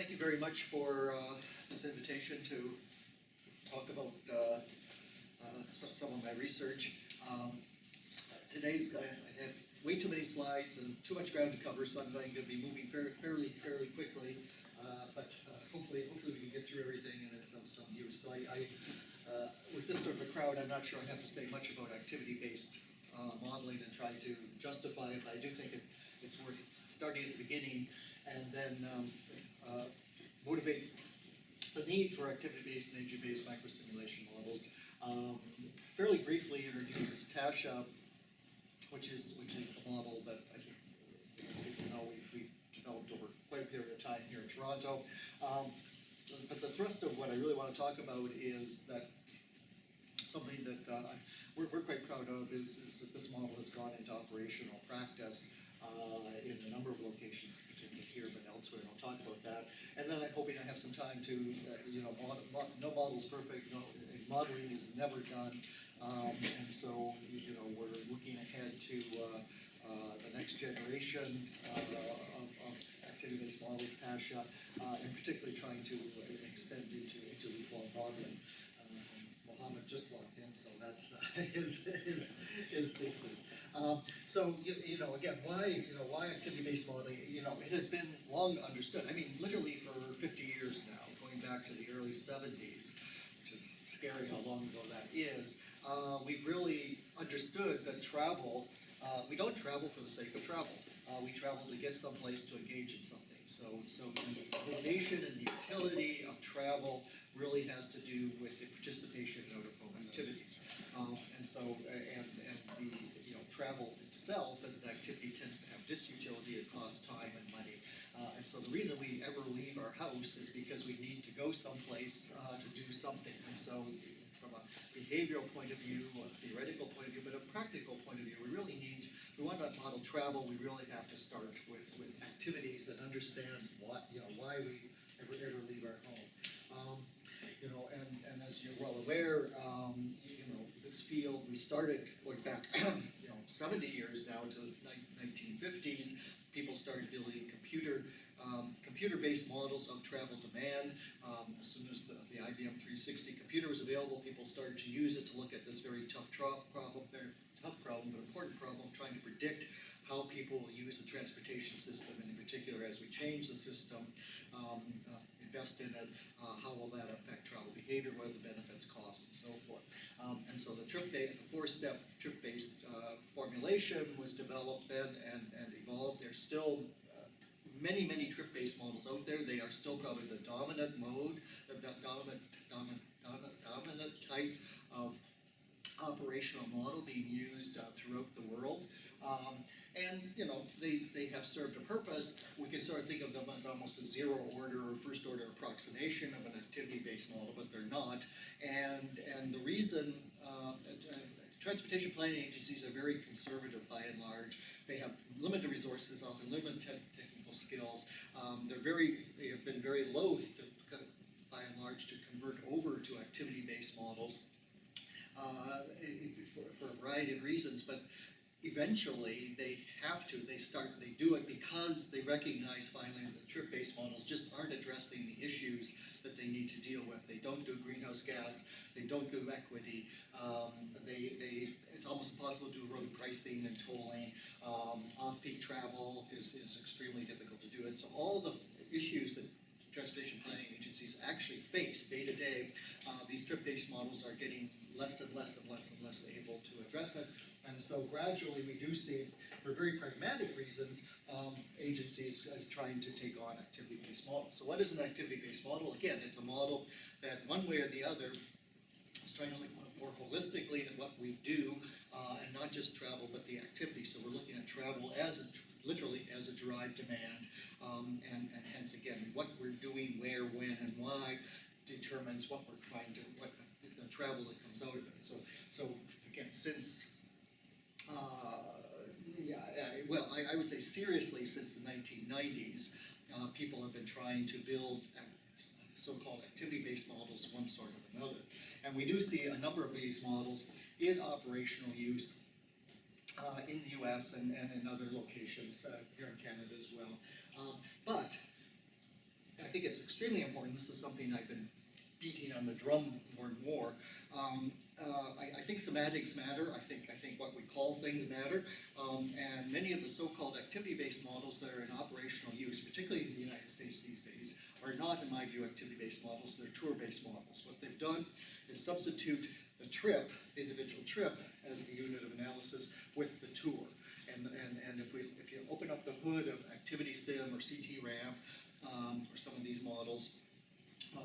thank you very much for this invitation to talk about some of my research. Today's, I have way too many slides and too much ground to cover, so I'm going to be moving fairly quickly. But hopefully we can get through everything and it's of some use. So with this sort of a crowd, I'm not sure I have to say much about activity-based modeling and try to justify it, but I do think it's worth starting at the beginning and then motivate the need for activity-based and agent-based microsimulation models. Fairly briefly introduce TASHA, which is the model that I think we've developed over quite a period of time here in Toronto. But the thrust of what I really want to talk about is that something that we're quite proud of is that this model has gone into operational practice in a number of locations, particularly here, but elsewhere, and I'll talk about that. And then I'm hoping I have some time to, no model's perfect, modeling is never done, and so, we're looking ahead to the next generation of activity-based models, TASHA, and particularly trying to extend into leaf-wall modeling. Mohammed just walked in, so that's his thesis. So again, why activity-based modeling? It has been long understood. I mean, literally for 50 years now, going back to the early 70s, which is scary how long ago that is. We've really understood that travel. We don't travel for the sake of travel. We travel to get someplace to engage in something. So the motivation and the utility of travel really has to do with the participation in out-of-home activities. And the travel itself as an activity tends to have disutility. It costs time and money. And so the reason we ever leave our house is because we need to go someplace to do something. And so from a behavioral point of view, a theoretical point of view, but a practical point of view, we want to model travel, we really have to start with activities that understand why we ever leave our home. And as you're well aware, this field, we started going back, 70 years now to the 1950s. People started building computer-based models of travel demand. As soon as the IBM 360 computer was available, people started to use it to look at this very tough problem, but important problem, trying to predict how people will use the transportation system, and in particular, as we change the system, invest in it, how will that affect travel behavior, what are the benefits, costs, and so forth. And so the four-step trip-based formulation was developed then and evolved. There's still many trip-based models out there. They are still probably the dominant mode, the dominant type of operational model being used throughout the world. And they have served a purpose. We can sort of think of them as almost a zero order or first order approximation of an activity-based model, but they're not. And the reason, transportation planning agencies are very conservative by and large. They have limited resources, often limited technical skills. They have been very loath to, by and large, to convert over to activity-based models for a variety of reasons, but eventually they have to. They do it because they recognize finally that trip-based models just aren't addressing the issues that they need to deal with. They don't do greenhouse gas. They don't do equity. It's almost impossible to do road pricing and tolling. Off-peak travel is extremely difficult to do. And so all the issues that transportation planning agencies actually face day to day, these trip-based models are getting less and less able to address it. And so gradually we do see, for very pragmatic reasons, agencies trying to take on activity-based models. So what is an activity-based model? Again, it's a model that one way or the other is trying to look more holistically at what we do, and not just travel, but the activity. So we're looking at travel as literally as a derived demand, and hence again, what we're doing, where, when, and why determines what we're trying to, what the travel that comes out of it. So again, since I would say seriously since the 1990s, people have been trying to build so-called activity-based models, one sort or another. And we do see a number of these models in operational use in the US and in other locations here in Canada as well. But I think think it's extremely important. This is something I've been beating on the drum more and more. I think semantics matter. I think what we call things matter. And many of the so-called activity-based models that are in operational use, particularly in the United States these days, are not, in my view, activity-based models. They're tour-based models. What they've done is substitute the trip, individual trip, as the unit of analysis with the tour. And if you open up the hood of Activity Sim or CT-RAM, or some of these model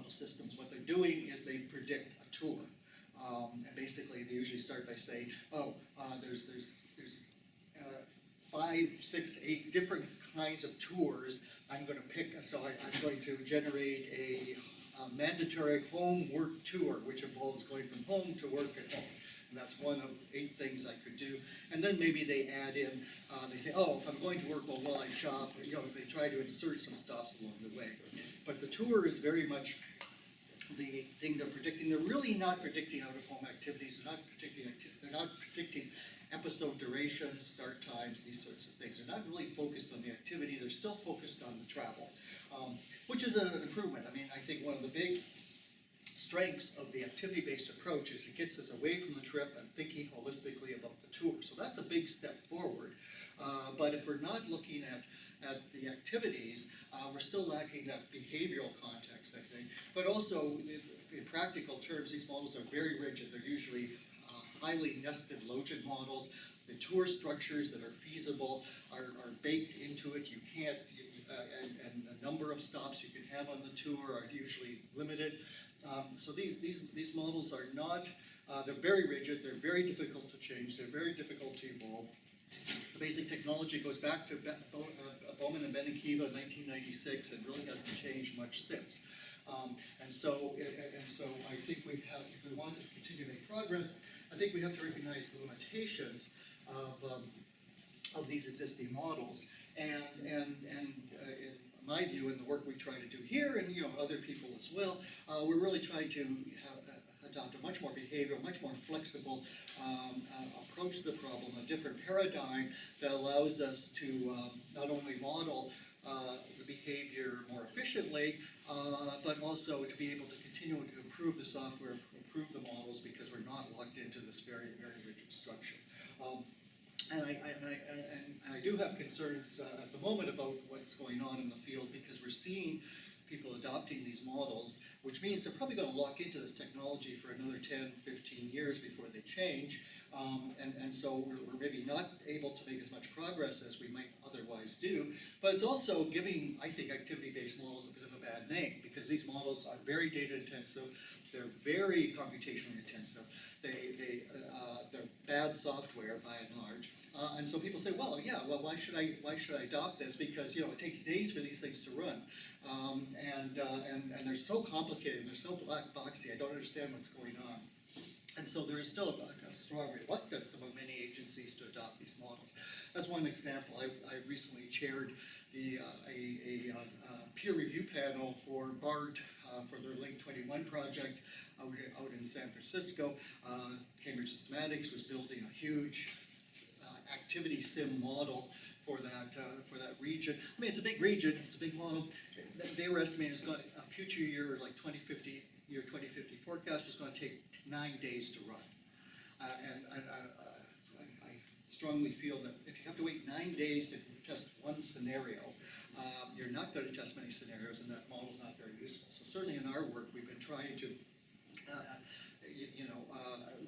systems, what they're doing is they predict a tour. And basically, they usually start by saying, oh, there's 5, 6, 8 different kinds of tours I'm going to pick. So I'm going to generate a mandatory home work tour, which involves going from home to work at home. And that's one of 8 things I could do. And then maybe they add in, they say, oh, if I'm going to work while I shop, they try to insert some stops along the way. But the tour is very much the thing they're predicting. They're really not predicting out-of-home activities. They're not predicting episode duration, start times, these sorts of things. They're not really focused on the activity. They're still focused on the travel, which is an improvement. I mean, I think one of the big strengths of the activity-based approach is it gets us away from the trip and thinking holistically about the tour. So that's a big step forward. But if we're not looking at the activities, we're still lacking that behavioral context, I think. But also, in practical terms, these models are very rigid. They're usually highly nested logit models. The tour structures that are feasible are baked into it. You can't, and the number of stops you can have on the tour are usually limited. So these models are not, they're very rigid, they're very difficult to change, they're very difficult to evolve. The basic technology goes back to Bowman and Benakiva in 1996 and really hasn't changed much since. And so I think we have, if we want to continue to make progress, I think we have to recognize the limitations of these existing models. And in my view, in the work we try to do here, and other people as well, we're really trying to adopt a much more behavioral, much more flexible approach to the problem, a different paradigm that allows us to not only model the behavior more efficiently, but also to be able to continue to improve the software, improve the models, because we're not locked into this very, very rigid structure. And I do have concerns at the moment about what's going on in the field, because we're seeing people adopting these models, which means they're probably going to lock into this technology for another 10, 15 years before they change. And so we're maybe not able to make as much progress as we might otherwise do. But it's also giving, I think, activity-based models a bit of a bad name, because these models are very data intensive, they're very computationally intensive, they're bad software by and large. And so people say, well, yeah, well, why should I adopt this? Because it takes days for these things to run, and they're so complicated, they're so black boxy. I don't understand what's going on, and so there is still a strong reluctance among many agencies to adopt these models. As one example, I recently chaired a peer review panel for BART for their Link 21 project out in San Francisco. Cambridge Systematics was building a huge activity sim model for that region. I mean, it's a big region, it's a big model. They were estimating it's going a future year, like 2050 forecast was going to take 9 days to run. And I strongly feel that if you have to wait 9 days to test one scenario, you're not going to test many scenarios, and that model's not very useful. So certainly in our work, we've been trying to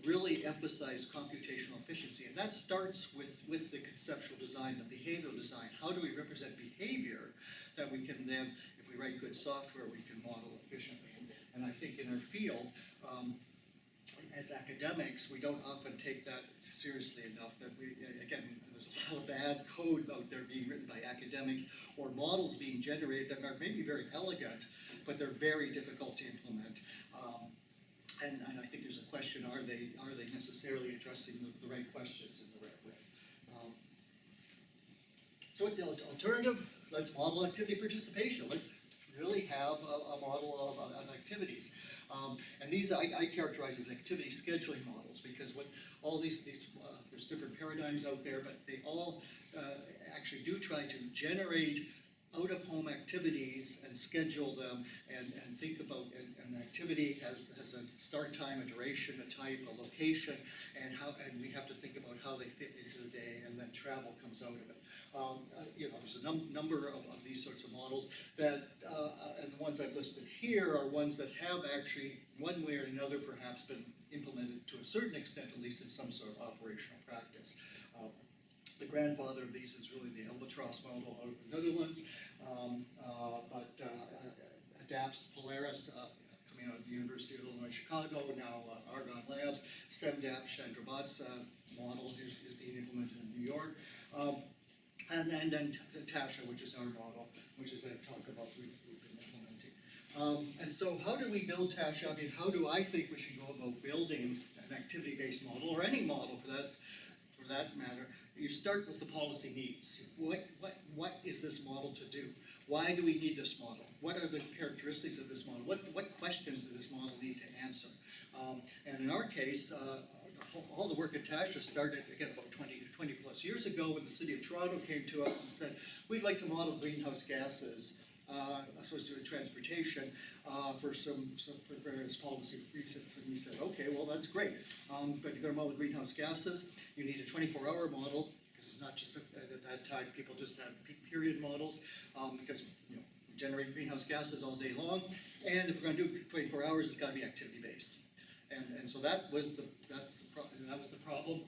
really emphasize computational efficiency, and that starts with the conceptual design, the behavioral design. How do we represent behavior that we can then, if we write good software, we can model efficiently? And I think in our field, as academics, we don't often take that seriously enough. That again, there's a lot of bad code out there being written by academics, or models being generated that are maybe very elegant, but they're very difficult to implement. And I think there's a question: are they necessarily addressing the right questions in the right way? So what's the alternative? Let's model activity participation. Let's really have a model of activities. And these I characterize as activity scheduling models, because what all these there's different paradigms out there, but they all actually do try to generate out-of-home activities and schedule them and think about an activity has a start time, a duration, a type, a location, and we have to think about how they fit into the day, and then travel comes out of it. There's a number of these sorts of models that, and the ones I've listed here are ones that have actually, one way or another, perhaps been implemented to a certain extent, at least in some sort of operational practice. The grandfather of these is really the Albatross model out of the Netherlands, but ADAPT's Polaris, coming out of the University of Illinois Chicago, now Argonne Labs, SEMDAP, Chandrabhat's model is being implemented in New York. And then TASHA, which is our model, which is I talk about we've been implementing. And so how do we build TASHA? I mean, how do I think we should go about building an activity-based model, or any model for that matter? You start with the policy needs. What is this model to do? Why do we need this model? What are the characteristics of this model? What questions does this model need to answer? And in our case, all the work at TASHA started, again, about 20 plus years ago, when the City of Toronto came to us and said, we'd like to model greenhouse gases associated with transportation for various policy reasons. And we said, okay, well, that's great. But you're going to model greenhouse gases. You need a 24-hour model, because it's not just at that time people just had peak period models, because we generate greenhouse gases all day long. And if we're going to do 24 hours, it's got to be activity-based. And so that was the problem.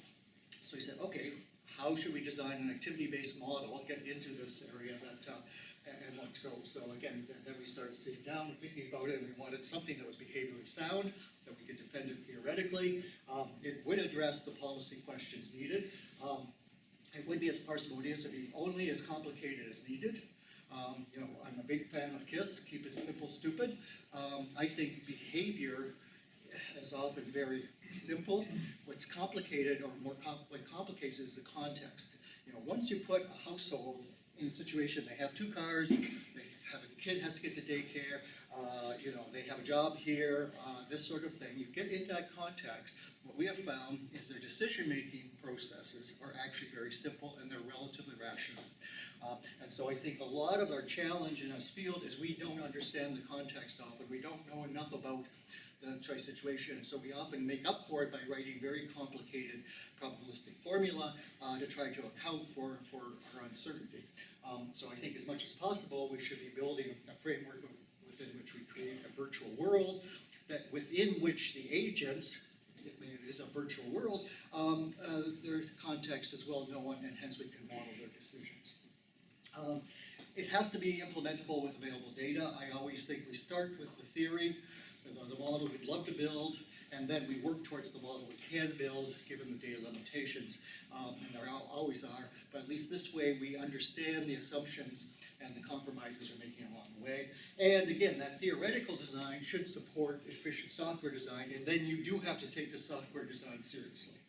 So we said, okay, how should we design an activity-based model? I'll get into this area and look. So again, then we started sitting down and thinking about it, and we wanted something that was behaviorally sound, that we could defend it theoretically. It would address the policy questions needed. It would be as parsimonious, it'd be only as complicated as needed. I'm a big fan of KISS, keep it simple, stupid. I think behavior is often very simple. What's complicated, or what complicates, is the context. Once you put a household in a situation, they have 2 cars, a kid has to get to daycare, they have a job here, this sort of thing. You get in that context, what we have found is their decision-making processes are actually very simple, and they're relatively rational. And so I think a lot of our challenge in this field is we don't understand the context often. We don't know enough about the choice situation, and so we often make up for it by writing very complicated probabilistic formula to try to account for our uncertainty. So I think as much as possible we should be building a framework within which we create a virtual world, that within which the agents, it is a virtual world, their context is well known, and hence we can model their decisions. It has to be implementable with available data. I always think we start with the theory, the model we'd love to build, and then we work towards the model we can build given the data limitations, and there always are, but at least this way we understand the assumptions and the compromises we're making along the way. And again, that theoretical design should support efficient software design, and then you do have to take the software design seriously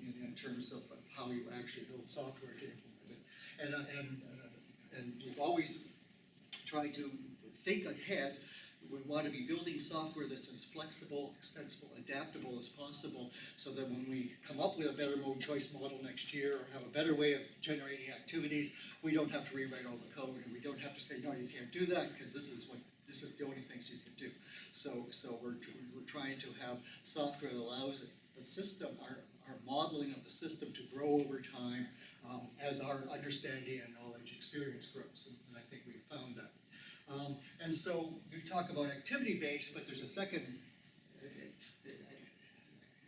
in terms of how you actually build software to implement it. And we've always tried to think ahead. We want to be building software that's as flexible, extensible, adaptable as possible, so that when we come up with a better mode choice model next year, or have a better way of generating activities, we don't have to rewrite all the code, and we don't have to say, no, you can't do that, because this is the only things you can do. So we're trying to have software that allows the system, our modeling of the system, to grow over time as our understanding and knowledge experience grows, and I think we've found that. And so you talk about activity-based, but there's a second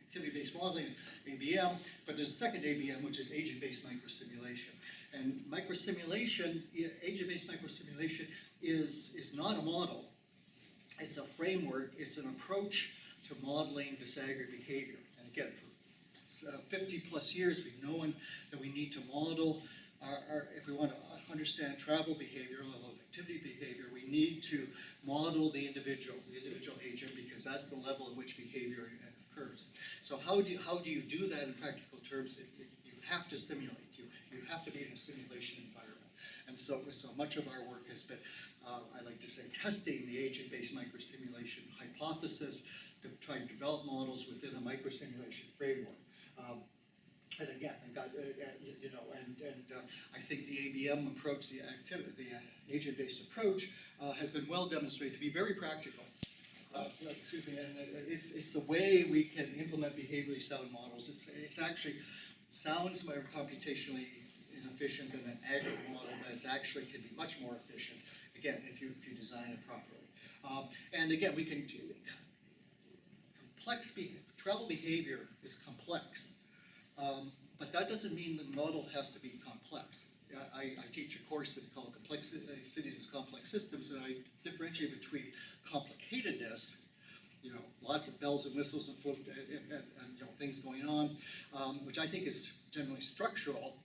activity-based modeling, ABM, but there's a second ABM, which is agent-based microsimulation. And agent-based microsimulation is not a model. It's a framework. It's an approach to modeling disaggregated behavior. And again, for 50 plus years, we've known that we need to model if we want to understand travel behavior, activity behavior, we need to model the individual agent, because that's the level at which behavior occurs. So how do you do that in practical terms? You have to simulate. You have to be in a simulation environment. And so much of our work has been, I like to say, testing the agent-based microsimulation hypothesis to try to develop models within a microsimulation framework. And again, I got, I think the ABM approach, the agent-based approach, has been well demonstrated to be very practical. Excuse me, and it's the way we can implement behaviorally sound models. It's actually sounds more computationally inefficient than an aggregate model, but it's actually can be much more efficient, again, if you design it properly. And again, we can do travel behavior is complex, but that doesn't mean the model has to be complex. I teach a course called Cities as Complex Systems, and I differentiate between complicatedness, lots of bells and whistles and things going on, which I think is generally structural,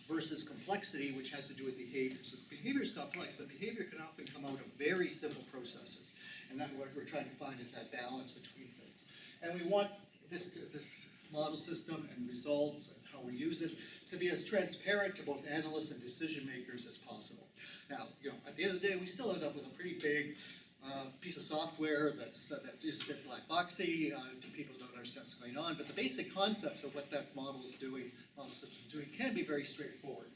versus complexity, which has to do with behavior. So behavior is complex, but behavior can often come out of very simple processes, and that's what we're trying to find is that balance between things. And we want this model system and results and how we use it to be as transparent to both analysts and decision makers as possible. Now, at the end of the day, we still end up with a pretty big piece of software that is a bit black boxy to people who don't understand what's going on, but the basic concepts of what that model system is doing can be very straightforward.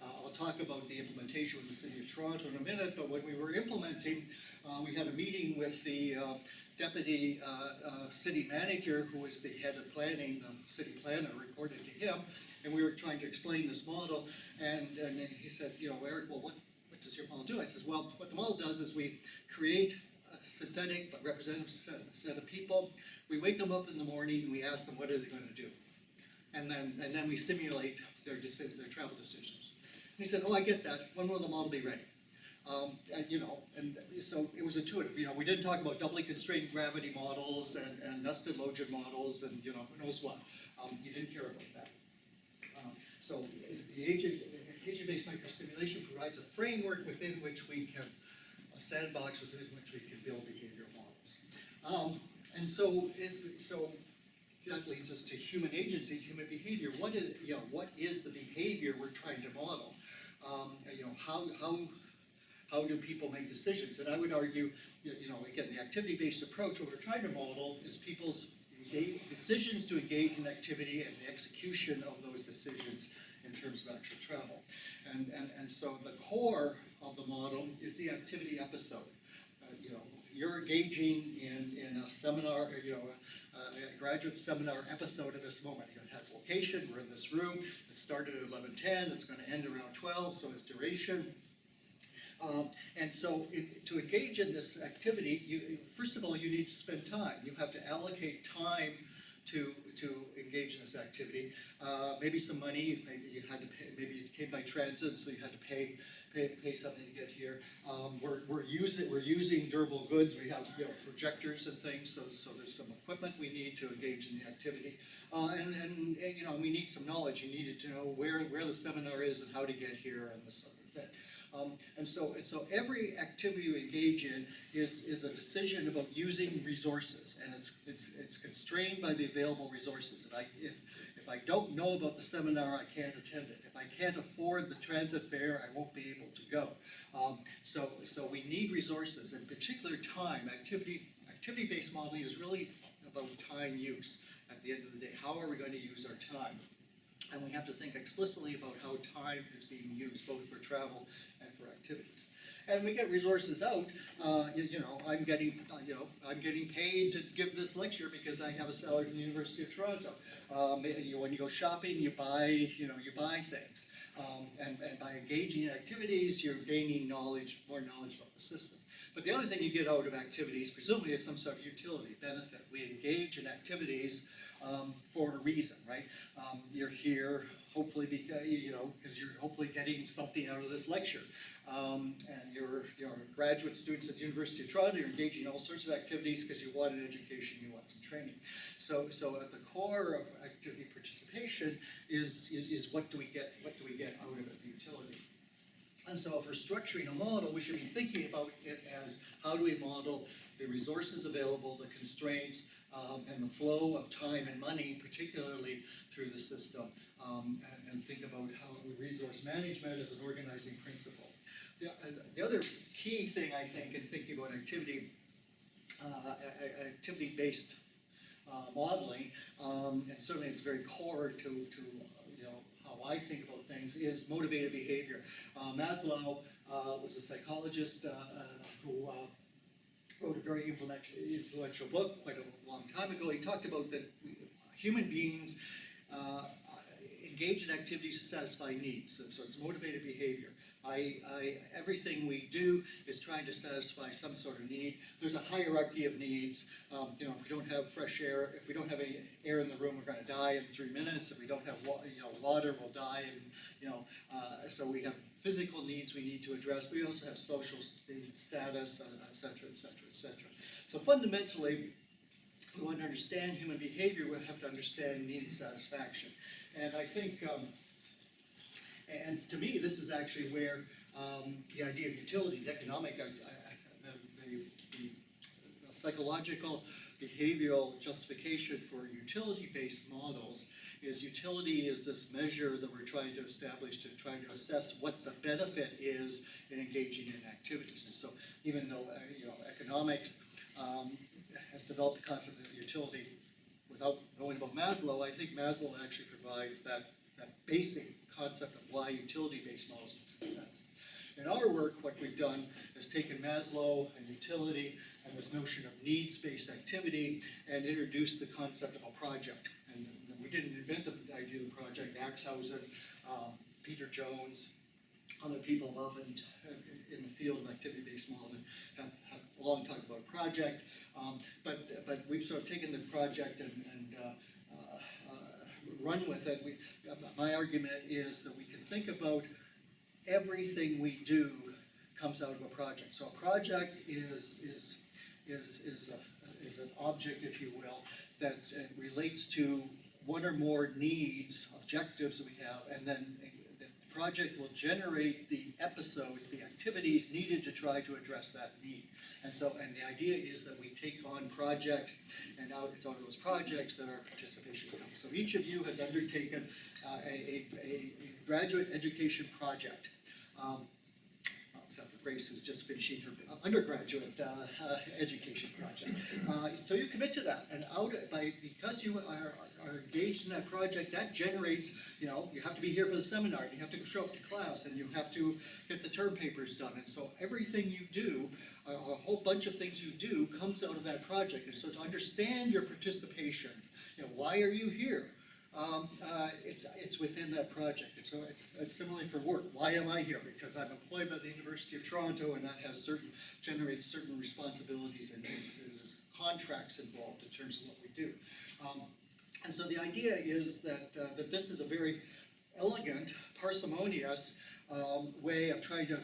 I'll talk about the implementation with the City of Toronto in a minute, but when we were implementing, we had a meeting with the deputy city manager, who was the head of planning, the city planner reported to him, and we were trying to explain this model, and he said, Eric, well, what does your model do? I said, well, what the model does is we create a synthetic but representative set of people. We wake them up in the morning and we ask them what are they going to do, and then we simulate their travel decisions. And he said, oh, I get that. When will the model be ready? And so it was intuitive. We didn't talk about doubly constrained gravity models and nested logit models and who knows what. You didn't care about that. So the agent-based microsimulation provides a framework within which we can, a sandbox within which we can build behavioral models. And so that leads us to human agency, human behavior. What is the behavior we're trying to model? How do people make decisions? And I would argue, again, the activity-based approach, what we're trying to model is people's decisions to engage in activity and the execution of those decisions in terms of actual travel. And so the core of the model is the activity episode. You're engaging in a seminar, a graduate seminar episode at this moment. It has location, we're in this room, it started at 11:10, it's going to end around 12, so it's duration. And so to engage in this activity, first of all, you need to spend time. You have to allocate time to engage in this activity. Maybe some money, maybe you came by transit, so you had to pay something to get here. We're using durable goods. We have projectors and things, so there's some equipment we need to engage in the activity. And we need some knowledge. You needed to know where the seminar is and how to get here and this other thing. And so every activity you engage in is a decision about using resources, and it's constrained by the available resources. And if I don't know about the seminar, I can't attend it. If I can't afford the transit fare, I won't be able to go. So we need resources, in particular time. Activity-based modeling is really about time use. At the end of the day, how are we going to use our time? And we have to think explicitly about how time is being used, both for travel and for activities. And we get resources out. I'm getting paid to give this lecture because I have a salary from the University of Toronto. When you go shopping, you buy things, and by engaging in activities, you're gaining more knowledge about the system. But the other thing you get out of activities, presumably, is some sort of utility benefit. We engage in activities for a reason, right? You're here hopefully because you're hopefully getting something out of this lecture. And you're graduate students at the University of Toronto. You're engaging in all sorts of activities because you want an education, you want some training. So at the core of activity participation is what do we get out of it, the utility. And so if we're structuring a model, we should be thinking about it as how do we model the resources available, the constraints, and the flow of time and money, particularly through the system, and think about how resource management as an organizing principle. The other key thing, I think, in thinking about activity-based modeling, and certainly it's very core to how I think about things, is motivated behavior. Maslow was a psychologist who wrote a very influential book quite a long time ago. He talked about that human beings engage in activities to satisfy needs, so it's motivated behavior. Everything we do is trying to satisfy some sort of need. There's a hierarchy of needs. If we don't have fresh air, if we don't have any air in the room, we're going to die in 3 minutes. If we don't have water, we'll die. And so we have physical needs we need to address. We also have social status, et cetera, et cetera, et cetera. So fundamentally, if we want to understand human behavior, we have to understand need satisfaction. And I think. And to me, this is actually where the idea of utility, the economic, the psychological, behavioral justification for utility-based models is utility is this measure that we're trying to establish to try to assess what the benefit is in engaging in activities. And so even though economics has developed the concept of utility without knowing about Maslow, I think Maslow actually provides that basic concept of why utility-based models make sense. In our work, what we've done is taken Maslow and utility and this notion of needs-based activity and introduced the concept of a project. And we didn't invent the idea of the project. Axhausen, Peter Jones, other people involved in the field of activity-based modeling have long talked about project. But we've sort of taken the project and run with it. My argument is that we can think about everything we do comes out of a project. So a project is an object, if you will, that relates to one or more needs, objectives that we have, and then the project will generate the episodes, the activities needed to try to address that need. And the idea is that we take on projects, and now it's on those projects that our participation comes. So each of you has undertaken a graduate education project. Except for Grace, who's just finishing her undergraduate education project. So you commit to that, and because you are engaged in that project, that generates, you have to be here for the seminar, and you have to show up to class, and you have to get the term papers done. And so everything you do, a whole bunch of things you do, comes out of that project. And so to understand your participation, why are you here? It's within that project. And so it's similarly for work. Why am I here? Because I'm employed by the University of Toronto, and that generates certain responsibilities and needs. There's contracts involved in terms of what we do. And so the idea is that this is a very elegant, parsimonious way of trying to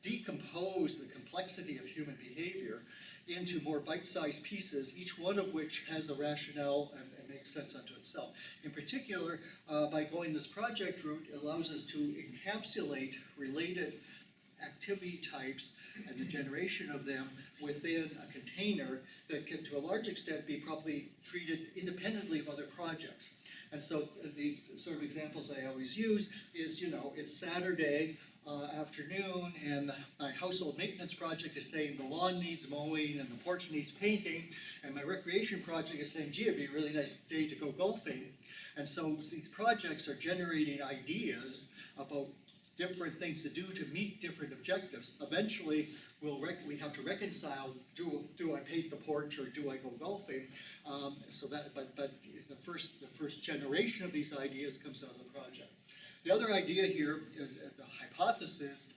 decompose the complexity of human behavior into more bite-sized pieces, each one of which has a rationale and makes sense unto itself. In particular, by going this project route, it allows us to encapsulate related activity types and the generation of them within a container that can, to a large extent, be probably treated independently of other projects. And so these sort of examples I always use is, it's Saturday afternoon, and my household maintenance project is saying the lawn needs mowing and the porch needs painting, and my recreation project is saying, gee, it'd be a really nice day to go golfing. And so these projects are generating ideas about different things to do to meet different objectives. Eventually, we have to reconcile, do I paint the porch or do I go golfing? But the first generation of these ideas comes out of the project. The other idea here is the hypothesis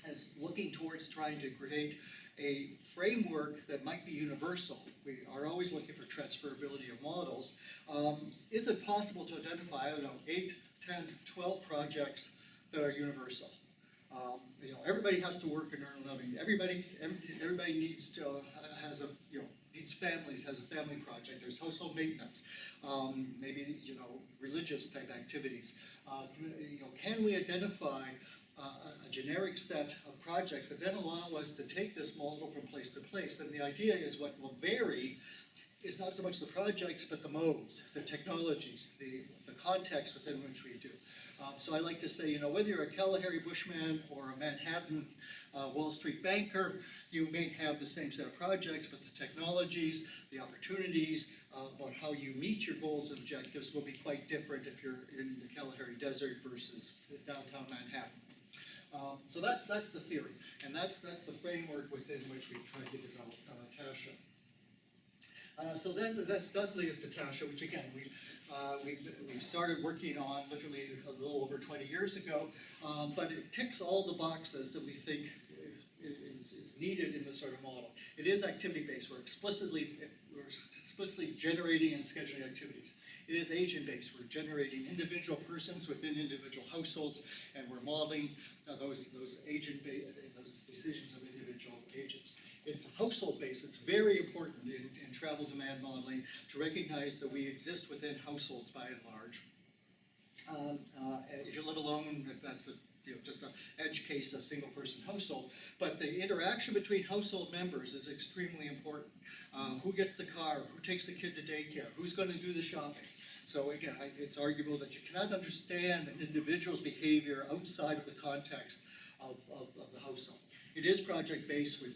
is looking towards trying to create a framework that might be universal. We are always looking for transferability of models. Is it possible to identify, 8, 10, 12 projects that are universal? Everybody has to work and earn a living. Everybody needs to needs families, has a family project. There's household maintenance, maybe religious type activities. Can we identify a generic set of projects that then allow us to take this model from place to place? And the idea is what will vary is not so much the projects, but the modes, the technologies, the context within which we do. So I like to say, whether you're a Kalahari bushman or a Manhattan Wall Street banker, you may have the same set of projects, but the technologies, the opportunities, about how you meet your goals and objectives will be quite different if you're in the Kalahari Desert versus downtown Manhattan. So that's the theory, and that's the framework within which we try to develop TASHA. So then that does lead us to TASHA, which again we started working on literally a little over 20 years ago, but it ticks all the boxes that we think is needed in this sort of model. It is activity-based. We're explicitly generating and scheduling activities. It is agent-based. We're generating individual persons within individual households, and we're modeling those decisions of individual agents. It's household-based. It's very important in travel demand modeling to recognize that we exist within households by and large. If you live alone, if that's just an edge case, a single-person household, but the interaction between household members is extremely important. Who gets the car? Who takes the kid to daycare? Who's going to do the shopping? So again, it's arguable that you cannot understand an individual's behavior outside of the context of the household. It is project-based. We've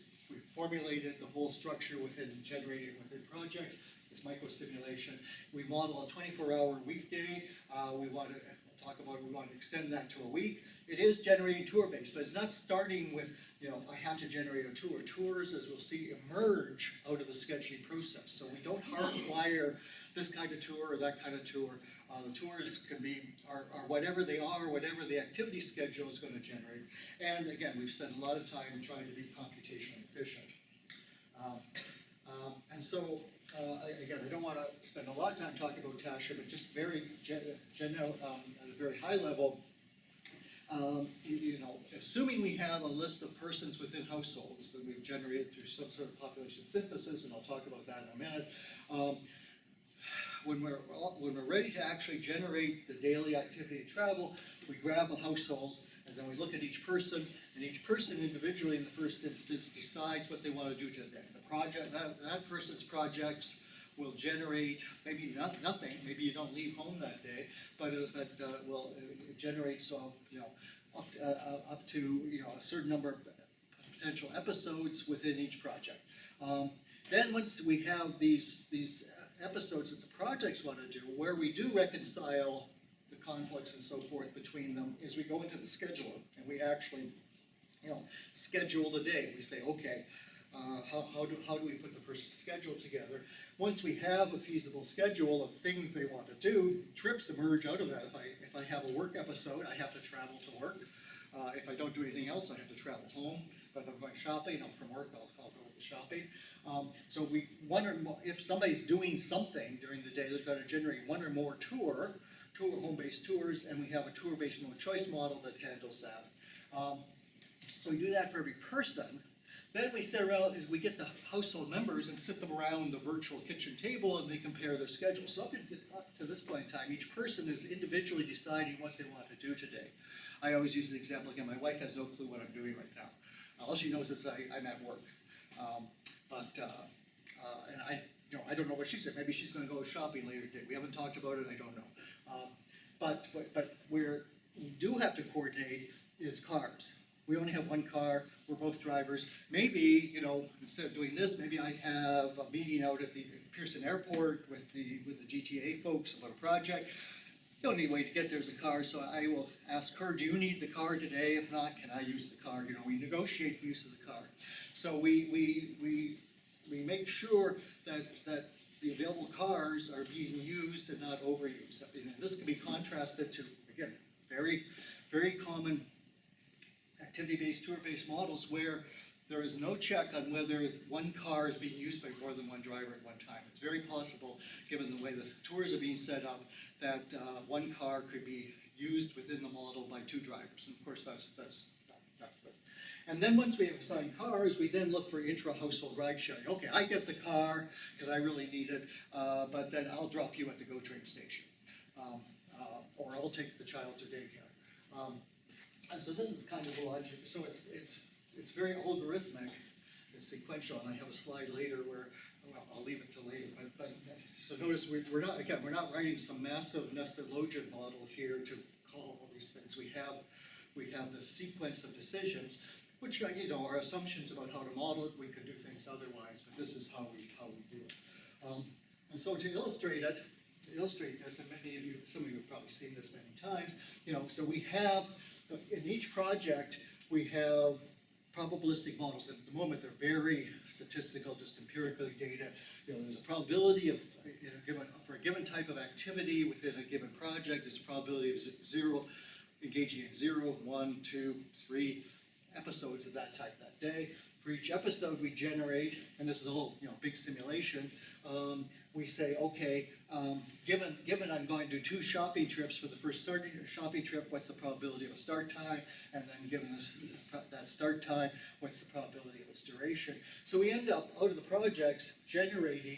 formulated the whole structure generated within projects. It's micro-simulation. We model a 24-hour weekday. We want to extend that to a week. It is generating tour-based, but it's not starting with, I have to generate a tour. Tours, as we'll see, emerge out of the scheduling process. So we don't hardwire this kind of tour or that kind of tour. The tours can be, are whatever they are, whatever the activity schedule is going to generate. And again, we've spent a lot of time trying to be computationally efficient. And so, again, I don't want to spend a lot of time talking about TASHA, but just very general, at a very high level, assuming we have a list of persons within households that we've generated through some sort of population synthesis, and I'll talk about that in a minute, when we're ready to actually generate the daily activity of travel, we grab a household, and then we look at each person, and each person individually in the first instance decides what they want to do today. That person's projects will generate maybe nothing, maybe you don't leave home that day, but will generate up to a certain number of potential episodes within each project. Then once we have these episodes that the projects want to do, where we do reconcile the conflicts and so forth between them, is we go into the scheduler and we actually schedule the day. We say, okay, how do we put the person's schedule together? Once we have a feasible schedule of things they want to do, trips emerge out of that. If I have a work episode, I have to travel to work. If I don't do anything else, I have to travel home. But if I'm going shopping, from work, I'll go to the shopping. So if somebody's doing something during the day, they've got to generate one or more home-based tours, and we have a tour-based mode choice model that handles that. So we do that for every person. Then we sit around, we get the household members and sit them around the virtual kitchen table, and they compare their schedules. So up to this point in time, each person is individually deciding what they want to do today. I always use the example again, my wife has no clue what I'm doing right now. All she knows is I'm at work. And I don't know what she said. Maybe she's going to go shopping later today. We haven't talked about it, I don't know. But where we do have to coordinate is cars. We only have one car, we're both drivers. Maybe, instead of doing this, maybe I have a meeting out at the Pearson Airport with the GTHA folks about a project. The only way to get there is a car, so I will ask her, do you need the car today? If not, can I use the car? We negotiate the use of the car. So we make sure that the available cars are being used and not overused. And this can be contrasted to, again, very, very common activity-based, tour-based models where there is no check on whether one car is being used by more than one driver at one time. It's very possible, given the way the tours are being set up, that one car could be used within the model by two drivers. And of course, that's not good. And then once we have assigned cars, we then look for intra-household ride sharing. Okay, I get the car because I really need it, but then I'll drop you at the GO train station. Or I'll take the child to daycare. And so this is kind of the logic. So it's very algorithmic, it's sequential, and I have a slide later where, well, I'll leave it to later. But so notice we're not writing some massive nested logit model here to call all these things. We have the sequence of decisions. which, you know, are assumptions about how to model it. We could do things otherwise, but this is how we do it. And so to illustrate this, and many of you, some of you have probably seen this many times, you know, so we have, in each project, we have probabilistic models. At the moment, they're very statistical, just empirical data. You know, there's a probability of, for a given type of activity within a given project, there's a probability of zero, engaging in 0, 1, 2, 3 episodes of that type that day. For each episode we generate, and this is a whole, you know, big simulation, we say, okay, given I'm going to do 2 shopping trips for the first shopping trip, what's the probability of a start time? And then given that start time, what's the probability of its duration? So we end up, out of the projects, generating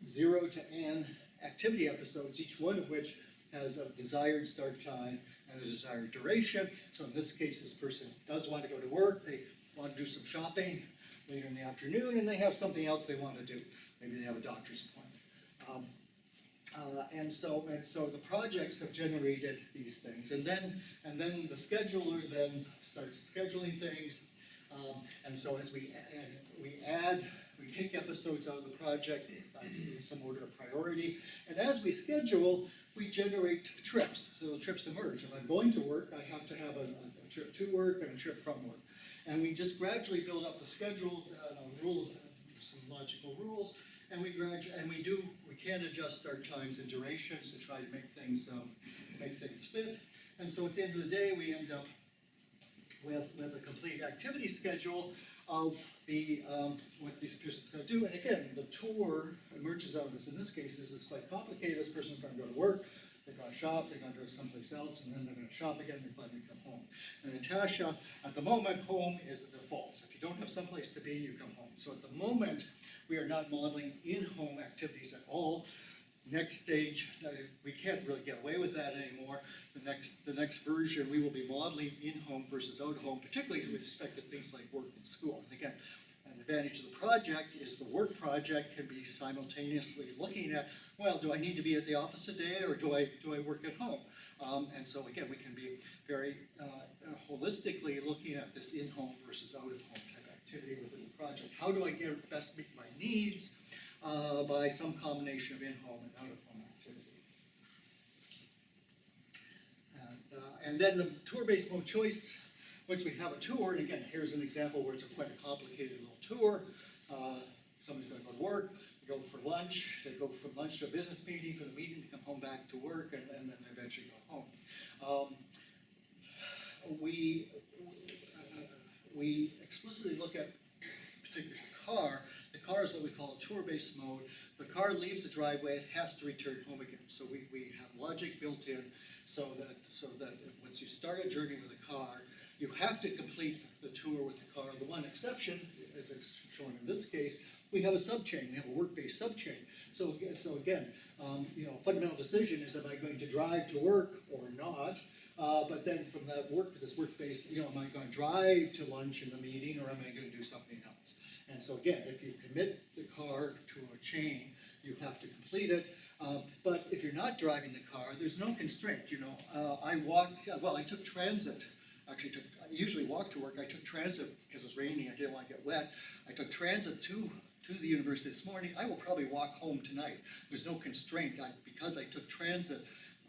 0 to n activity episodes, each one of which has a desired start time and a desired duration. So in this case, this person does want to go to work, they want to do some shopping later in the afternoon, and they have something else they want to do. Maybe they have a doctor's appointment. And so the projects have generated these things, and then the scheduler then starts scheduling things. And so as we take episodes out of the project in some order of priority, and as we schedule, we generate trips. So the trips emerge. If I'm going to work, I have to have a trip to work and a trip from work. And we just gradually build up the schedule, some logical rules, and we can adjust start times and durations to try to make things fit. And so at the end of the day, we end up with a complete activity schedule of what these persons going to do. And again, the tour emerges out of this. In this case, this is quite complicated. This person's going to go to work, they're going to shop, they're going to go someplace else, and then they're going to shop again, and finally come home. And in TASHA, at the moment, home is the default. If you don't have someplace to be, you come home. So at the moment, we are not modeling in-home activities at all. Next stage, we can't really get away with that anymore. The next version, we will be modeling in-home versus out-of-home, particularly with respect to things like work and school. And again, an advantage of the project is the work project can be simultaneously looking at, well, do I need to be at the office today, or do I work at home? And so again, we can be very holistically looking at this in-home versus out-of-home type activity within the project. How do I best meet my needs by some combination of in-home and out-of-home activity? And then the tour-based mode choice. Once we have a tour, and again, here's an example where it's quite a complicated little tour. Somebody's going to go to work, they go for lunch, they go from lunch to a business meeting, from the meeting to come home back to work, and then eventually go home. We explicitly look at a particular car. The car is what we call a tour-based mode. The car leaves the driveway, it has to return home again. So we have logic built in so that once you start a journey with a car, you have to complete the tour with the car. The one exception, as it's shown in this case, we have a subchain. We have a work-based subchain. So again, you know, a fundamental decision is, am I going to drive to work or not? But then from that this work-based, you know, am I going to drive to lunch in the meeting, or am I going to do something else? And so again, if you commit the car to a chain, you have to complete it. But if you're not driving the car, there's no constraint. You know, I took transit. Actually, I usually walk to work. I took transit because it was raining. I didn't want to get wet. I took transit to the university this morning. I will probably walk home tonight. There's no constraint. Because I took transit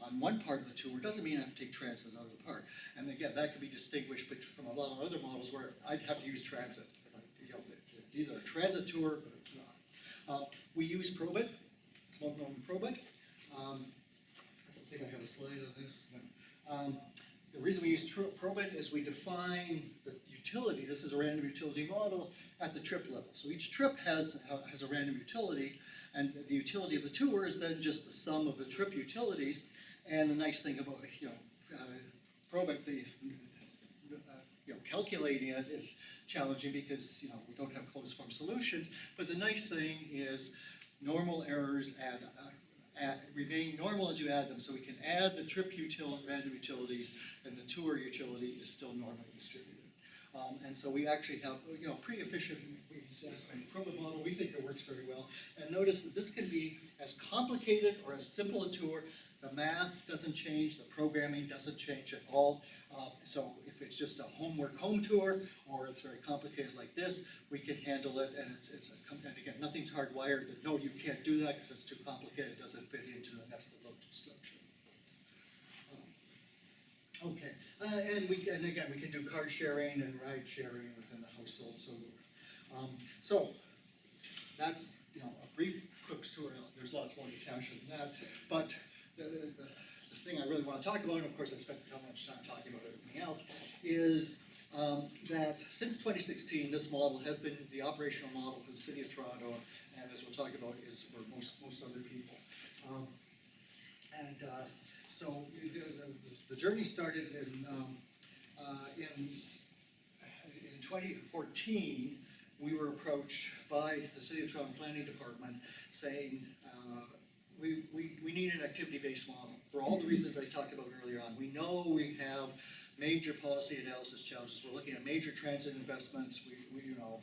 on one part of the tour doesn't mean I have to take transit on another part. And again, that can be distinguished from a lot of other models where I'd have to use transit. You know, it's either a transit tour, but it's not. We use Probit. It's well known Probit. I don't think I have a slide on this. No. The reason we use Probit is we define the utility. This is a random utility model at the trip level. So each trip has a random utility, and the utility of the tour is then just the sum of the trip utilities. And the nice thing about Probit, calculating it is challenging because we don't have closed form solutions. But the nice thing is normal errors remain normal as you add them. So we can add the trip random utilities, and the tour utility is still normally distributed. And so we actually have pretty efficient Probit model. We think it works very well. And notice that this can be as complicated or as simple a tour. The math doesn't change, the programming doesn't change at all. So if it's just a homework home tour, or it's very complicated like this, we can handle it, and and again, nothing's hardwired that, no, you can't do that because it's too complicated, it doesn't fit into the nested logic structure. Okay, and again, we can do car sharing and ride sharing within the household. So that's, you know, a brief Cook's tour. There's lots more to TASHA than that, but the thing I really want to talk about, and of course I spent how much time talking about everything else, is that since 2016, this model has been the operational model for the City of Toronto, and as we'll talk about, is for most other people. So the journey started in 2014. We were approached by the City of Toronto Planning Department saying we need an activity-based model for all the reasons I talked about earlier on. We know we have major policy analysis challenges. We're looking at major transit investments. We you know,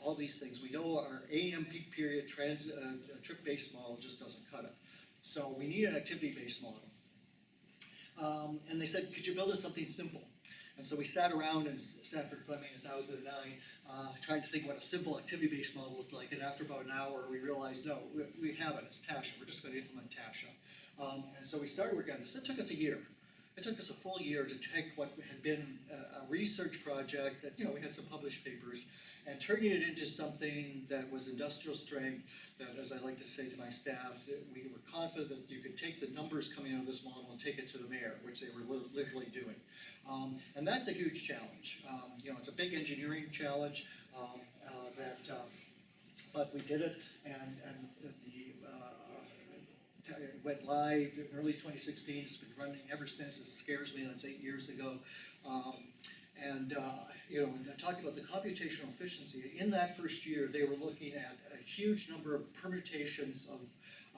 all these things. We know our AM peak period transit trip-based model just doesn't cut it. So we need an activity-based model. And they said, could you build us something simple? And so we sat around in Sanford Fleming in 2009, trying to think what a simple activity-based model looked like. And after about an hour, we realized, no, we have it. It's TASHA. We're just going to implement TASHA. And so we started working on this. It took us a year. It took us a full year to take what had been a research project that, you know, we had some published papers, and turning it into something that was industrial strength, that, as I like to say to my staff, that we were confident that you could take the numbers coming out of this model and take it to the mayor, which they were literally doing. And that's a huge challenge. You know, it's a big engineering challenge, but we did it, and it went live in early 2016. It's been running ever since. It scares me. That's 8 years ago. You know, talking about the computational efficiency, in that first year, they were looking at a huge number of permutations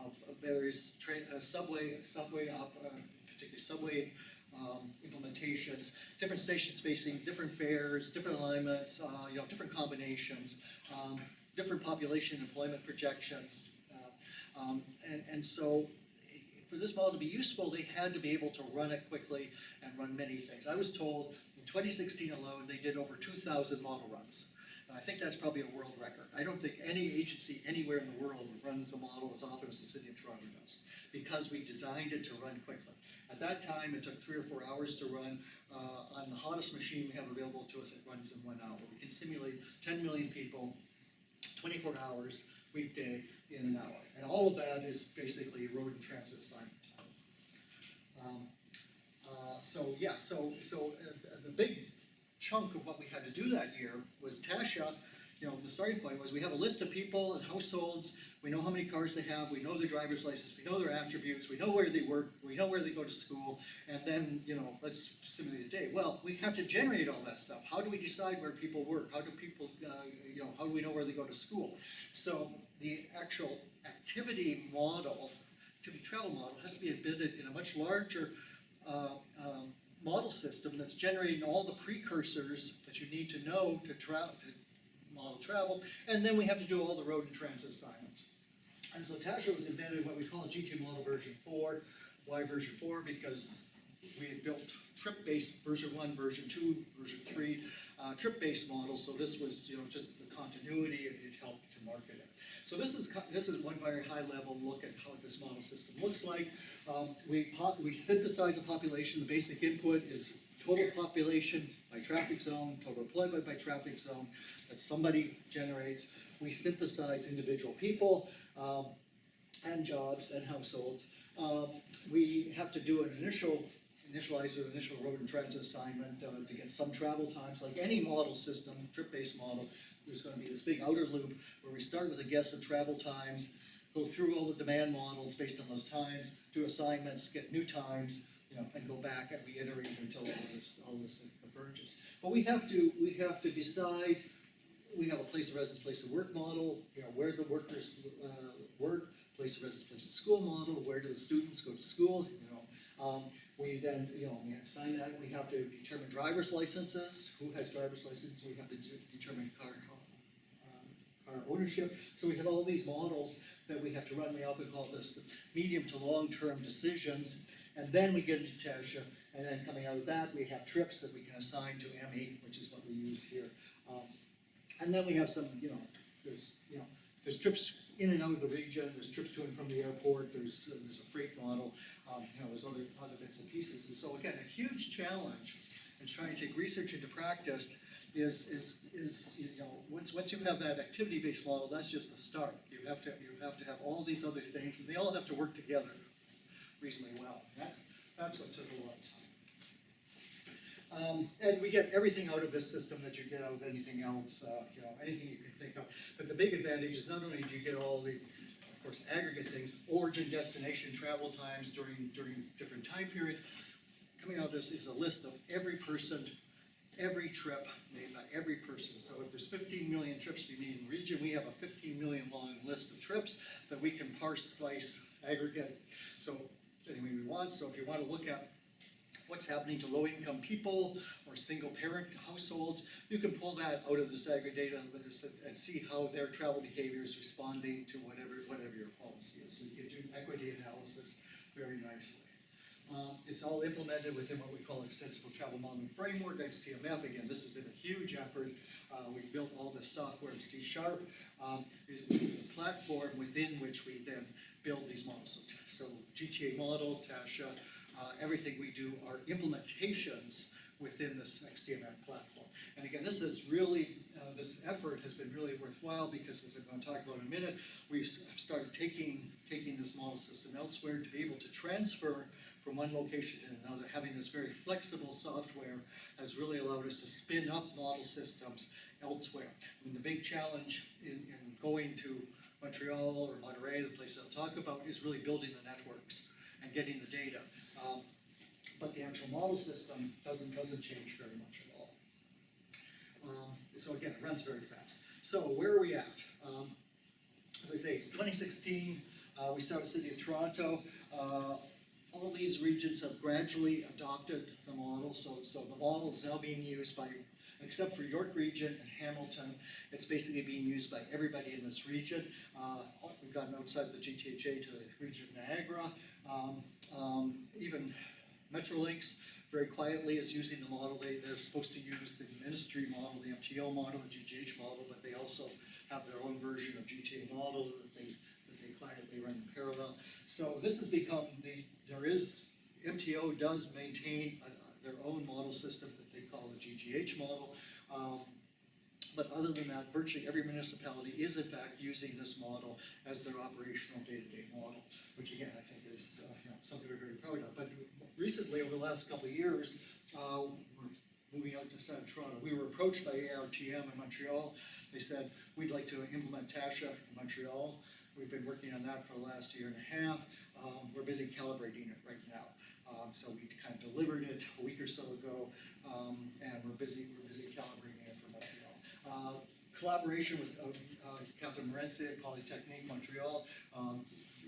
of various subway implementations, different station spacing, different fares, different alignments, you know, different combinations, different population employment projections. And so for this model to be useful, they had to be able to run it quickly and run many things. I was told in 2016 alone, they did over 2,000 model runs. And I think that's probably a world record. I don't think any agency anywhere in the world runs a model as often as the City of Toronto does, because we designed it to run quickly. At that time, it took 3 or 4 hours to run. On the hottest machine we have available to us, it runs in 1 hour. We can simulate 10 million people, 24 hours, weekday, in an hour. And all of that is basically road and transit assignment. So the big chunk of what we had to do that year was TASHA. You know, the starting point was we have a list of people and households. We know how many cars they have. We know their driver's license. We know their attributes. We know where they work. We know where they go to school. And then, you know, let's simulate a day. Well, we have to generate all that stuff. How do we decide where people work? How do people, you know, how do we know where they go to school? So the actual activity model, activity travel model, has to be embedded in a much larger model system that's generating all the precursors that you need to know to model travel, and then we have to do all the road and transit assignments. And so TASHA was embedded in what we call a GT model version 4. Why version 4? Because we had built trip-based version 1, version 2, version 3, trip-based models, so this was, you know, just the continuity, and it helped to market it. So this is one very high-level look at how this model system looks like. We synthesize a population. The basic input is total population by traffic zone, total employment by traffic zone, that somebody generates. We synthesize individual people and jobs and households. We have to do an initial road and transit assignment to get some travel times. Like any model system, trip-based model, there's going to be this big outer loop where we start with a guess of travel times, go through all the demand models based on those times, do assignments, get new times, you know, and go back and reiterate until all this converges. But we have to decide. We have a place of residence, place of work model. You know, where the workers work, place of residence, place of school model. Where do the students go to school? You know, we then, you know, we assign that. We have to determine driver's licenses. Who has driver's license? We have to determine car ownership. So we have all these models that we have to run. We often call this the medium to long-term decisions. And then we get into TASHA, and then coming out of that, we have trips that we can assign to ME, which is what we use here. And then we have some, there's trips in and out of the region, there's trips to and from the airport, there's a freight model, there's other bits and pieces. And so again, a huge challenge in trying to take research into practice is once you have that activity-based model, that's just the start. You have to have all these other things, and they all have to work together reasonably well. That's what took a lot of time. And we get everything out of this system that you get out of anything else, anything you can think of. But the big advantage is not only do you get all the, of course, aggregate things, origin, destination, travel times during different time periods. Coming out of this is a list of every person, every trip made by every person. So if there's 15 million trips to be made in the region, we have a 15 million long list of trips that we can parse, slice, aggregate. So any way we want. So if you want to look at what's happening to low-income people or single-parent households, you can pull that out of this aggregate data and see how their travel behavior is responding to whatever your policy is. So you can do equity analysis very nicely. It's all implemented within what we call Extensible Travel Modeling Framework, XTMF. Again, this has been a huge effort. We built all this software in C#. It's a platform within which we then build these models. So GTHA model, TASHA, everything we do are implementations within this XTMF platform. And again, this is really, this effort has been really worthwhile because, as I'm going to talk about in a minute, we've started taking this model system elsewhere to be able to transfer from one location to another. Having this very flexible software has really allowed us to spin up model systems elsewhere. I mean, the big challenge in going to Montreal or Monterey, the place I'll talk about, is really building the networks and getting the data. But the actual model system doesn't change very much at all. So again, it runs very fast. So where are we at? As I say, it's 2016. We started City of Toronto. All these regions have gradually adopted the model. So the model is now being used by, except for York Region and Hamilton, it's basically being used by everybody in this region. We've gotten outside the GTHA to the region of Niagara. Even Metrolinx, very quietly, is using the model. They're supposed to use the ministry model, the MTO model, the GGH model, but they also have their own version of GTA model that they quietly run in parallel. So this has become MTO does maintain their own model system that they call the GGH model. But other than that, virtually every municipality is in fact using this model as their operational day-to-day model, which again I think is something we're very proud of. But recently, over the last couple of years, we're moving out to South Toronto. We were approached by ARTM in Montreal. They said, we'd like to implement TASHA in Montreal. We've been working on that for the last year and a half. We're busy calibrating it right now. So we kind of delivered it a week or so ago, and we're busy calibrating it for Montreal. Collaboration with Catherine Morency at Polytechnique Montreal.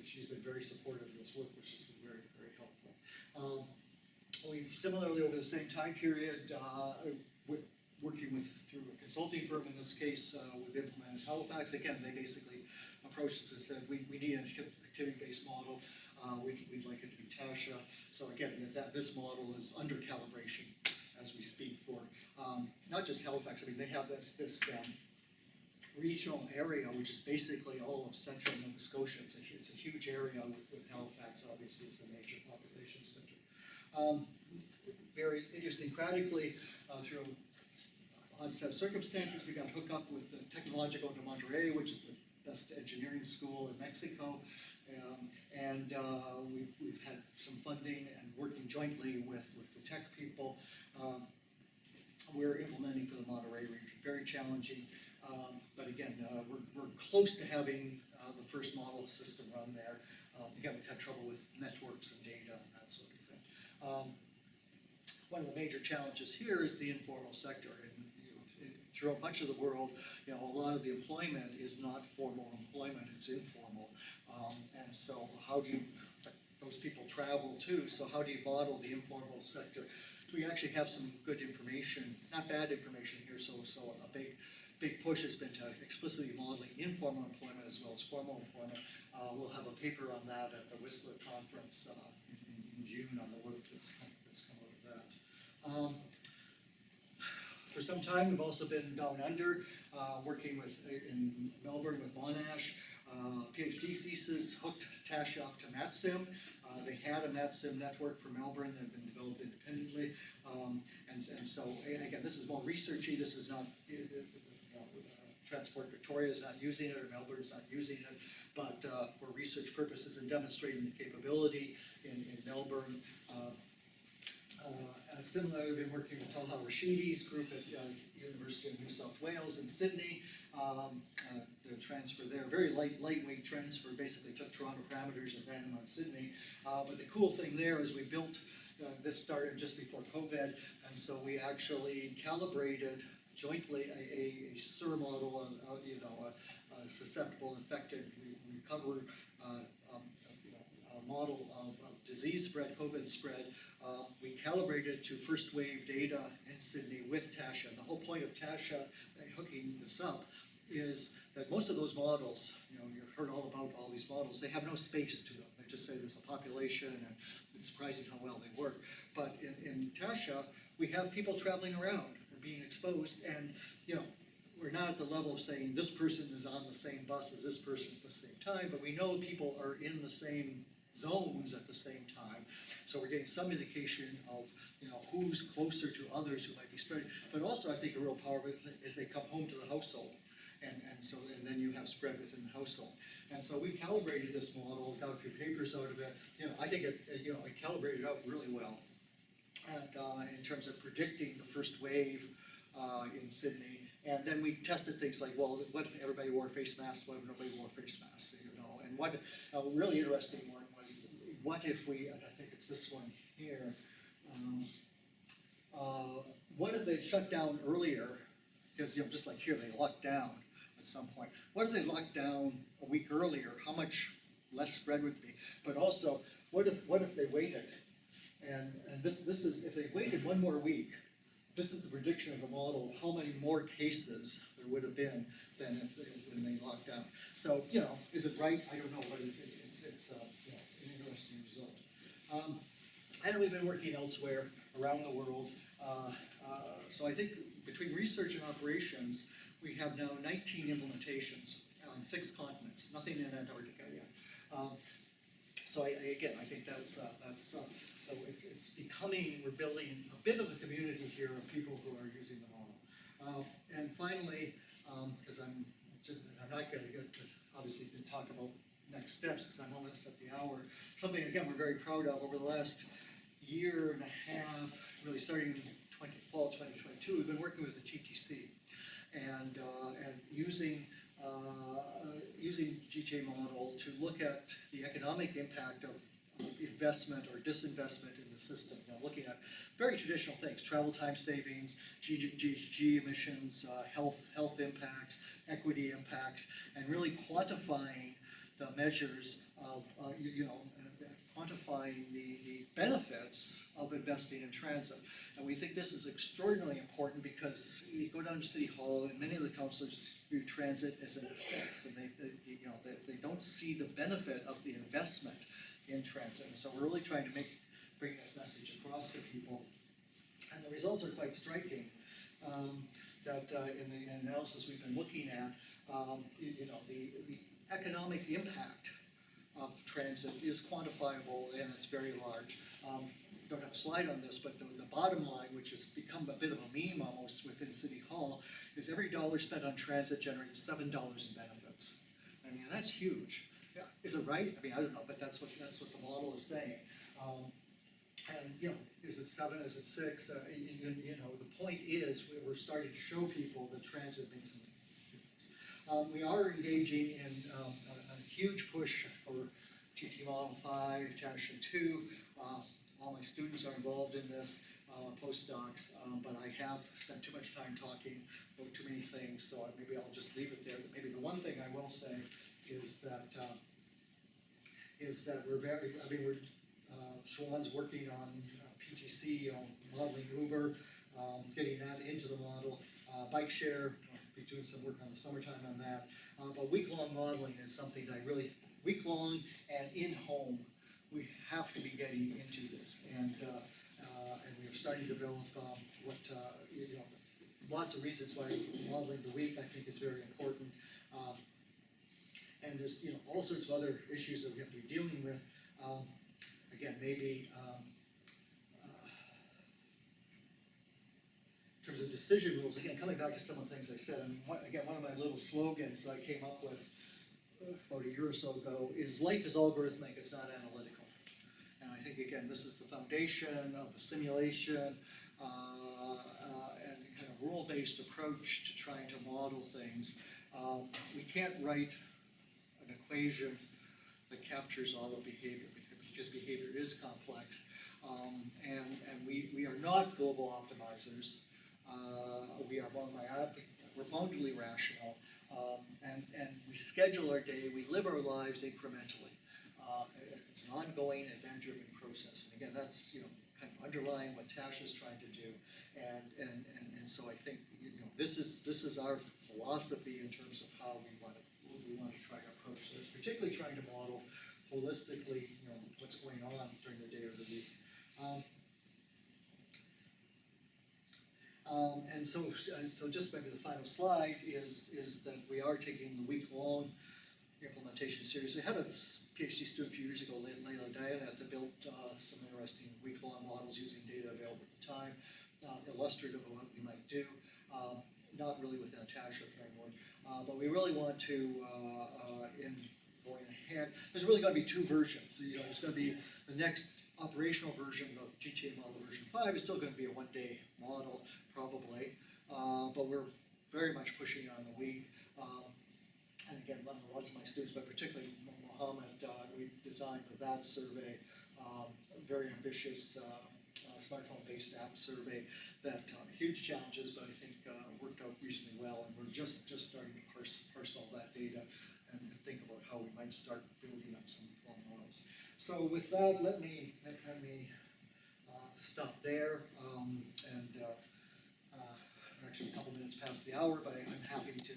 She's been very supportive of this work, which has been very, very helpful. We've similarly, over the same time period, working through a consulting firm in this case, we've implemented Halifax. Again, they basically approached us and said, we need an activity-based model. We'd like it to be TASHA. So again, this model is under calibration as we speak for not just Halifax. I mean, they have this regional area, which is basically all of central Nova Scotia. It's a huge area with Halifax, obviously, is the major population center. Very idiosyncratically, through odd set of circumstances, we got hooked up with the Technologico de Monterrey, which is the best engineering school in Mexico. We've had some funding and working jointly with the tech people. We're implementing for the Monterey region, very challenging. But again, we're close to having the first model system run there. Again, we've had trouble with networks and data and that sort of thing. One of the major challenges here is the informal sector. And throughout much of the world, a lot of the employment is not formal employment, it's informal. And so how do those people travel too, so how do you model the informal sector? We actually have some good information, not bad information here, so a big big push has been to explicitly modeling informal employment as well as formal employment. We'll have a paper on that at the Whistler conference in June on the work that's come out of that. For some time, we've also been down under, working in Melbourne with Monash. PhD thesis hooked TASHA up to MatSim. They had a MatSim network for Melbourne that had been developed independently. And so, again, this is more researchy. This is not, Transport Victoria is not using it, or Melbourne is not using it, but for research purposes and demonstrating the capability in Melbourne. Similarly, we've been working with Talha Rashidi's group at University of New South Wales in Sydney. The transfer there, very lightweight transfer, basically took Toronto parameters and ran them on Sydney. But the cool thing there is we built, this started just before COVID, and so we actually calibrated jointly a SIR model, a susceptible, infected, recover model of disease spread, COVID spread. We calibrated to first wave data in Sydney with TASHA. And the whole point of TASHA hooking this up is that most of those models, you've heard all about all these models, they have no space to them. They just say there's a population, and it's surprising how well they work. But in TASHA, we have people traveling around and being exposed, and we're not at the level of saying this person is on the same bus as this person at the same time, but we know people are in the same zones at the same time. So we're getting some indication of who's closer to others who might be spreading. But also I think a real power is they come home to the household. And then you have spread within the household. And so we calibrated this model, got a few papers out of it. I think it calibrated out really well. And in terms of predicting the first wave in Sydney. And then we tested things like, well, what if everybody wore face masks? What if nobody wore face masks? And what a really interesting one was, what if we, and I think it's this one here, what if they shut down earlier? Because just like here, they locked down at some point. What if they locked down a week earlier? How much less spread would be? But also, what if they waited? And this is, if they waited one more week, this is the prediction of the model of how many more cases there would have been than when they locked down. So, is it right? I don't know, but it's an interesting result. And we've been working elsewhere around the world. So I think between research and operations, we have now 19 implementations on 6 continents, nothing in Antarctica yet. So I think that's so it's becoming, we're building a bit of a community here of people who are using the model. And finally, because I'm not going to get to, obviously, to talk about next steps because I'm almost at the hour. Something, again, we're very proud of over the last year and a half, really starting in fall 2022, we've been working with the TTC and using GTHA model to look at the economic impact of investment or disinvestment in the system. Looking at very traditional things: travel time savings, GHG emissions, health impacts, equity impacts, and really quantifying the measures of quantifying the benefits of investing in transit. And we think this is extraordinarily important because you go down to City Hall and many of the councillors view transit as an expense, and they don't see the benefit of the investment in transit. And so we're really trying to bring this message across to people. And the results are quite striking. That in the analysis we've been looking at, the economic impact of transit is quantifiable and it's very large. Don't have a slide on this, but the bottom line, which has become a bit of a meme almost within City Hall, is every dollar spent on transit generates $7 in benefits. I mean, that's huge. Yeah, is it right? I mean, I don't know, but that's what the model is saying. And is it 7? Is it 6? The point is we're starting to show people that transit makes a difference. We are engaging in a huge push for TT Model 5, TASHA 2. All my students are involved in this, postdocs, but I have spent too much time talking about too many things, so maybe I'll just leave it there. But maybe the one thing I will say is that Siobhan's working on PTC, modeling Uber, getting that into the model. Bike share, be doing some work on the summertime on that. But week-long modeling is something that I really, week-long and in-home, we have to be getting into this. And we're starting to develop lots of reasons why modeling the week, I think, is very important. And there's all sorts of other issues that we have to be dealing with. Again, maybe in terms of decision rules, again, coming back to some of the things I said, I mean, one of my little slogans that I came up with about a year or so ago is life is algorithmic, it's not analytical. And I think, again, this is the foundation of the simulation and kind of rule-based approach to trying to model things. We can't write an equation that captures all of behavior because behavior is complex. And we are not global optimizers. We are we're boundedly rational, and we schedule our day, we live our lives incrementally. It's an ongoing event-driven process, and again, that's kind of underlying what TASHA is trying to do, and so I think this is our philosophy in terms of how we want to try to approach this, particularly trying to model holistically what's going on during the day or the week. And so just maybe the final slide is that we are taking the week-long implementation series. We had a PhD student a few years ago, Layla Diana, that built some interesting week-long models using data available at the time, illustrative of what we might do, not really within a TASHA framework, but we really want to, in going ahead, there's really going to be two versions. So, there's going to be the next operational version of GTHA model version 5 is still going to be a one-day model, probably, but we're very much pushing on the week. And again, lots of my students, but particularly Mohammed, we designed the VAT survey, a very ambitious smartphone-based app survey that huge challenges, but I think worked out reasonably well. And we're just starting to parse all that data and think about how we might start building up some long models. So with that, let me stop there. We're actually a couple minutes past the hour, but I'm happy to